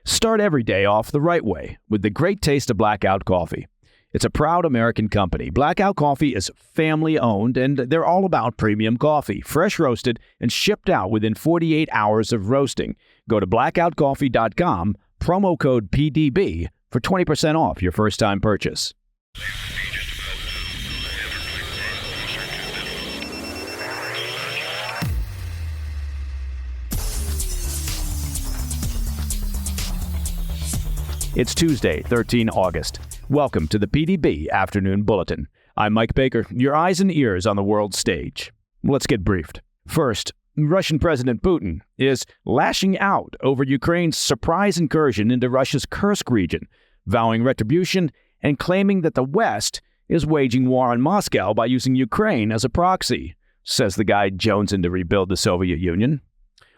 Start every day off the right way with the great taste of Blackout Coffee. It's a proud American company. Blackout Coffee is family-owned, and they're all about premium coffee, fresh roasted and shipped out within 48 hours of roasting. Go to blackoutcoffee.com, promo code PDB for 20% off your first-time purchase. It's Tuesday, 13 August. Welcome to the PDB Afternoon Bulletin. I'm Mike Baker, your eyes and ears on the world stage. Let's get briefed. First, Russian President Putin is lashing out over Ukraine's surprise incursion into Russia's Kursk region, vowing retribution and claiming that the West is waging war on Moscow by using Ukraine as a proxy, says the guy jonesing to rebuild the Soviet Union.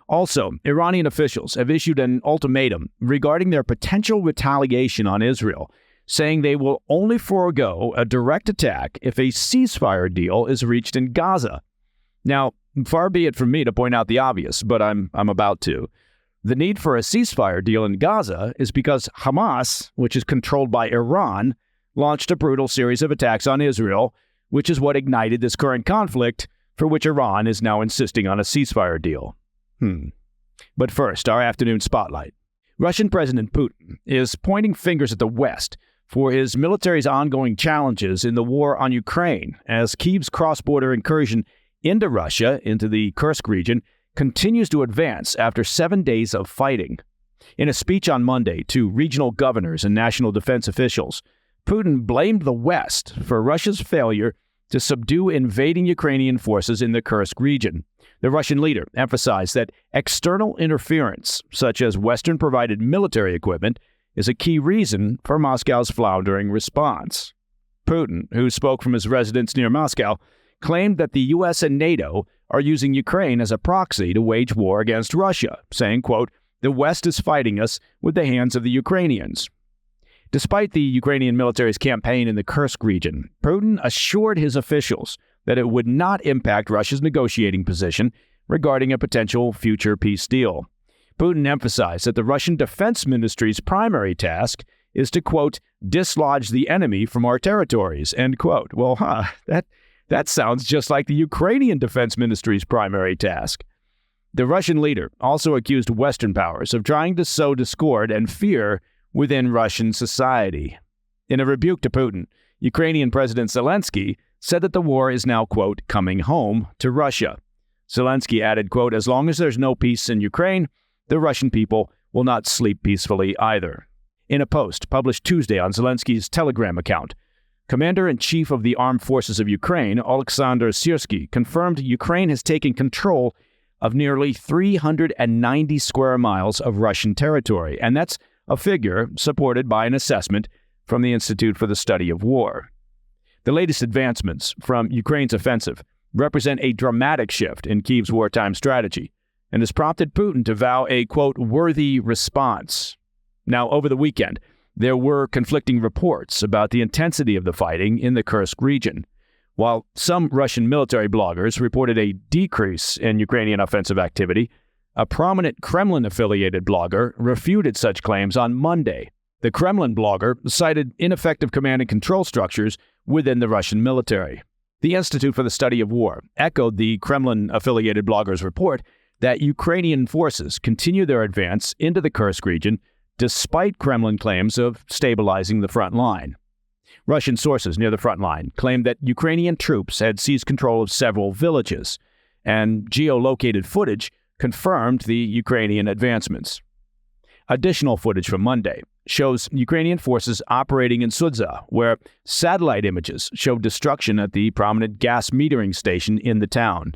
Also, Iranian officials have issued an ultimatum regarding their potential retaliation on Israel, saying they will only forego a direct attack if a ceasefire deal is reached in Gaza. Now, far be it from me to point out the obvious, but I'm about to. The need for a ceasefire deal in Gaza is because Hamas, which is controlled by Iran, launched a brutal series of attacks on Israel, which is what ignited this current conflict, for which Iran is now insisting on a ceasefire deal. But first, our afternoon spotlight. Russian President Putin is pointing fingers at the West for his military's ongoing challenges in the war on Ukraine, as Kyiv's cross-border incursion into Russia, into the Kursk region, continues to advance after 7 days of fighting. In a speech on Monday to regional governors and national defense officials, Putin blamed the West for Russia's failure to subdue invading Ukrainian forces in the Kursk region. The Russian leader emphasized that external interference, such as Western-provided military equipment, is a key reason for Moscow's floundering response. Putin, who spoke from his residence near Moscow, claimed that the U.S. and NATO are using Ukraine as a proxy to wage war against Russia, saying, quote, "The West is fighting us with the hands of the Ukrainians." Despite the Ukrainian military's campaign in the Kursk region, Putin assured his officials that it would not impact Russia's negotiating position regarding a potential future peace deal. Putin emphasized that the Russian Defense Ministry's primary task is to, quote, "dislodge the enemy from our territories," end quote. Well, that sounds just like the Ukrainian Defense Ministry's primary task. The Russian leader also accused Western powers of trying to sow discord and fear within Russian society. In a rebuke to Putin, Ukrainian President Zelensky said that the war is now, quote, "coming home to Russia." Zelensky added, quote, "As long as there's no peace in Ukraine, the Russian people will not sleep peacefully either." In a post published Tuesday on Zelensky's Telegram account, Commander-in-Chief of the Armed Forces of Ukraine, Oleksandr Syrsky, confirmed Ukraine has taken control of nearly 390 square miles of Russian territory, and that's a figure supported by an assessment from the Institute for the Study of War. The latest advancements from Ukraine's offensive represent a dramatic shift in Kyiv's wartime strategy and has prompted Putin to vow a, quote, "worthy response." Now, over the weekend, there were conflicting reports about the intensity of the fighting in the Kursk region. While some Russian military bloggers reported a decrease in Ukrainian offensive activity, a prominent Kremlin-affiliated blogger refuted such claims on Monday. The Kremlin blogger cited ineffective command and control structures within the Russian military. The Institute for the Study of War echoed the Kremlin-affiliated blogger's report that Ukrainian forces continue their advance into the Kursk region despite Kremlin claims of stabilizing the front line. Russian sources near the front line claimed that Ukrainian troops had seized control of several villages, and geolocated footage confirmed the Ukrainian advancements. Additional footage from Monday shows Ukrainian forces operating in Sudza, where satellite images showed destruction at the prominent gas metering station in the town.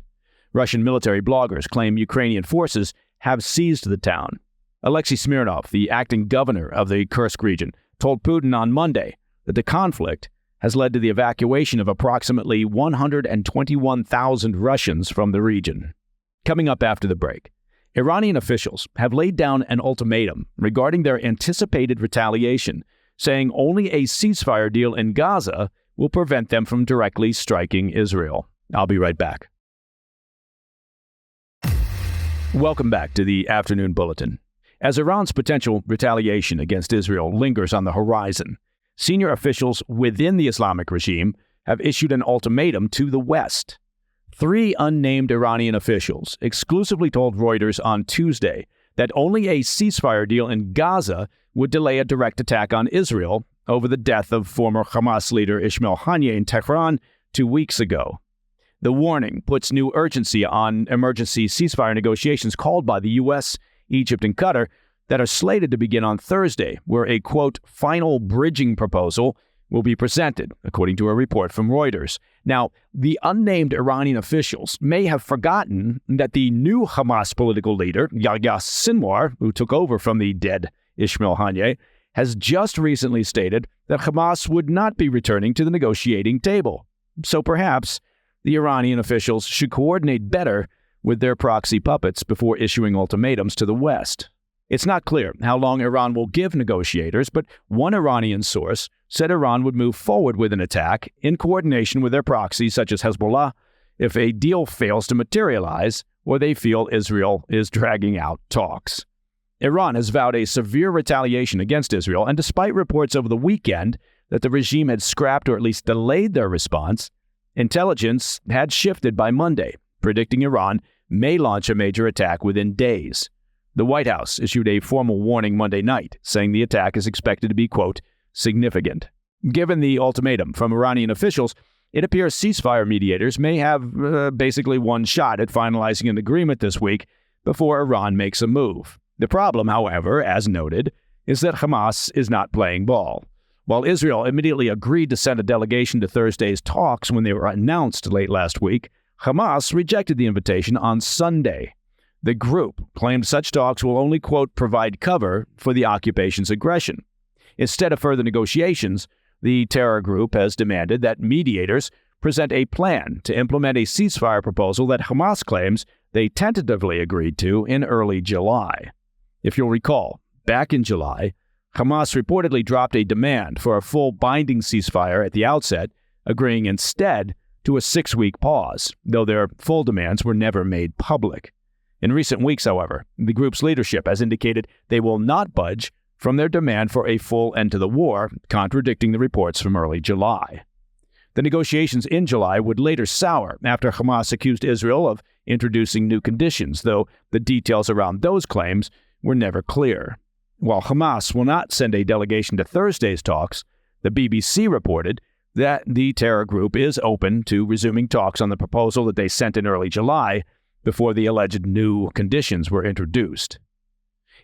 Russian military bloggers claim Ukrainian forces have seized the town. Alexei Smirnov, the acting governor of the Kursk region, told Putin on Monday that the conflict has led to the evacuation of approximately 121,000 Russians from the region. Coming up after the break, Iranian officials have laid down an ultimatum regarding their anticipated retaliation, saying only a ceasefire deal in Gaza will prevent them from directly striking Israel. I'll be right back. Welcome back to the Afternoon Bulletin. As Iran's potential retaliation against Israel lingers on the horizon, senior officials within the Islamic regime have issued an ultimatum to the West. 3 unnamed Iranian officials exclusively told Reuters on Tuesday that only a ceasefire deal in Gaza would delay a direct attack on Israel over the death of former Hamas leader Ismail Haniyeh in Tehran 2 weeks ago. The warning puts new urgency on emergency ceasefire negotiations called by the U.S., Egypt, and Qatar that are slated to begin on Thursday, where a, quote, final bridging proposal will be presented, according to a report from Reuters. Now, the unnamed Iranian officials may have forgotten that the new Hamas political leader, Yahya Sinwar, who took over from the dead Ismail Haniyeh, has just recently stated that Hamas would not be returning to the negotiating table. So perhaps the Iranian officials should coordinate better with their proxy puppets before issuing ultimatums to the West. It's not clear how long Iran will give negotiators, but one Iranian source said Iran would move forward with an attack in coordination with their proxies such as Hezbollah if a deal fails to materialize or they feel Israel is dragging out talks. Iran has vowed a severe retaliation against Israel, and despite reports over the weekend that the regime had scrapped or at least delayed their response, intelligence had shifted by Monday, predicting Iran may launch a major attack within days. The White House issued a formal warning Monday night, saying the attack is expected to be, quote, significant. Given the ultimatum from Iranian officials, it appears ceasefire mediators may have basically one shot at finalizing an agreement this week before Iran makes a move. The problem, however, as noted, is that Hamas is not playing ball. While Israel immediately agreed to send a delegation to Thursday's talks when they were announced late last week, Hamas rejected the invitation on Sunday. The group claimed such talks will only, quote, provide cover for the occupation's aggression. Instead of further negotiations, the terror group has demanded that mediators present a plan to implement a ceasefire proposal that Hamas claims they tentatively agreed to in early July. If you'll recall, back in July, Hamas reportedly dropped a demand for a full binding ceasefire at the outset, agreeing instead to a 6-week pause, though their full demands were never made public. In recent weeks, however, the group's leadership has indicated they will not budge from their demand for a full end to the war, contradicting the reports from early July. The negotiations in July would later sour after Hamas accused Israel of introducing new conditions, though the details around those claims were never clear. While Hamas will not send a delegation to Thursday's talks, the BBC reported that the terror group is open to resuming talks on the proposal that they sent in early July before the alleged new conditions were introduced.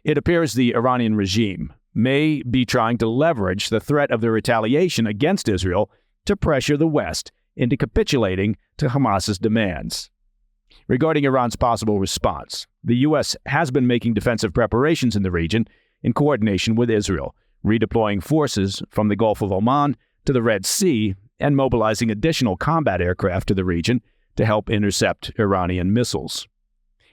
It appears the Iranian regime may be trying to leverage the threat of the retaliation against Israel to pressure the West into capitulating to Hamas's demands. Regarding Iran's possible response, the U.S. has been making defensive preparations in the region in coordination with Israel, redeploying forces from the Gulf of Oman to the Red Sea and mobilizing additional combat aircraft to the region to help intercept Iranian missiles.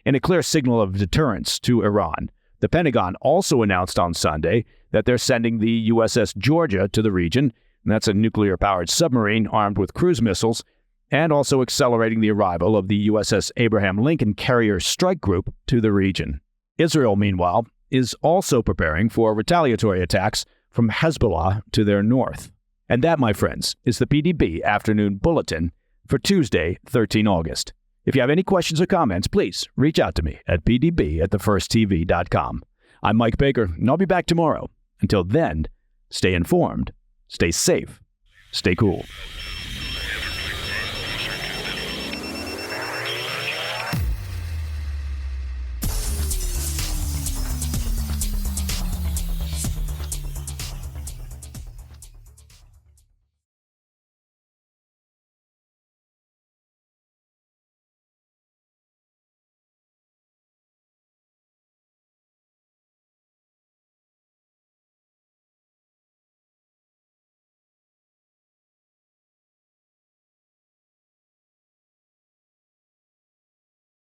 In a clear signal of deterrence to Iran, the Pentagon also announced on Sunday that they're sending the USS Georgia to the region, and that's a nuclear-powered submarine armed with cruise missiles, and also accelerating the arrival of the USS Abraham Lincoln Carrier Strike Group to the region. Israel, meanwhile, is also preparing for retaliatory attacks from Hezbollah to their north. And that, my friends, is the PDB Afternoon Bulletin for Tuesday, 13 August. If you have any questions or comments, please reach out to me at pdb@thefirsttv.com. I'm Mike Baker, and I'll be back tomorrow. Until then, stay informed, stay safe, stay cool.